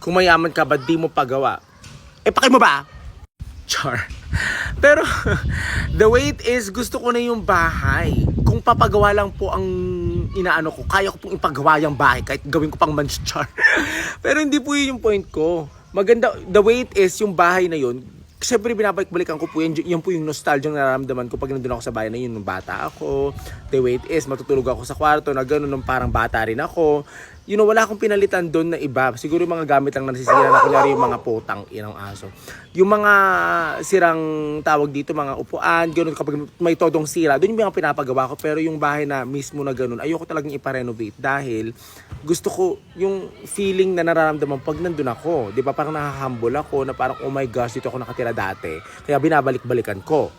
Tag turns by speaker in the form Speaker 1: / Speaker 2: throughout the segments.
Speaker 1: Kung mayaman ka, ba't di mo pagawa? Pakay mo ba? Char. Pero, the wait is, gusto ko na yung bahay. Kung papagawa lang po ang inaano ko, kaya ko pong ipagawa yung bahay, kahit gawin ko pang manchar. Pero hindi po yun yung point ko. Maganda, the wait is, yung bahay na yun, siyempre binabalik-balikan ko po yan po yung nostalgia na nararamdaman ko pag nandun ako sa bahay na yun nung bata ako. The wait is, matutulog ako sa kwarto na gano'n nung parang bata rin ako. You know, wala akong pinalitan doon na iba. Siguro yung mga gamit lang na nasisira na kunyari yung mga putang inang aso. Yung mga sirang tawag dito, mga upuan, gano'n kapag may todong sira, doon yung mga pinapagawa ko. Pero yung bahay na mismo na gano'n, ayoko talagang iparenovate dahil gusto ko yung feeling na nararamdaman pag nandun ako. Di ba parang nakahambol ako na parang oh my gosh, dito ako nakatira dati. Kaya binabalik-balikan ko.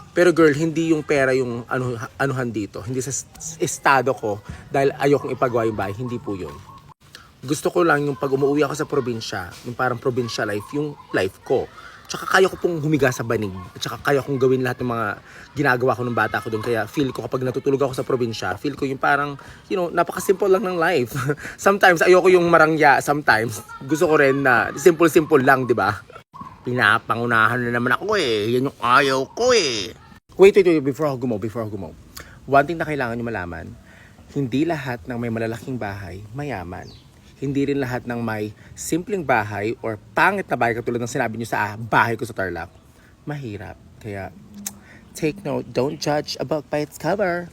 Speaker 1: Pero girl, hindi yung pera yung anuhan dito. Hindi sa estado ko dahil ayokong ipagawa yung bahay. Hindi po yun. Gusto ko lang yung pag umuwi ako sa probinsya, yung parang probinsya life, yung life ko. Tsaka kaya ko pong humiga sa banig. At tsaka kaya kong gawin lahat ng mga ginagawa ko nung bata ko doon. Kaya feel ko kapag natutulog ako sa probinsya, feel ko yung parang, you know, napaka-simple lang ng life. Sometimes ayoko yung marangya. Sometimes gusto ko rin na simple-simple lang, di ba? Pinapangunahan na naman ako eh. Yan yung ayaw ko eh. Wait, before ako gumaw. One thing na kailangan nyo malaman, hindi lahat ng may malalaking bahay, mayaman. Hindi rin lahat ng may simpleng bahay or pangit na bahay katulad ng sinabi nyo sa bahay ko sa Tarlac, mahirap. Kaya, take note, don't judge a book by its cover.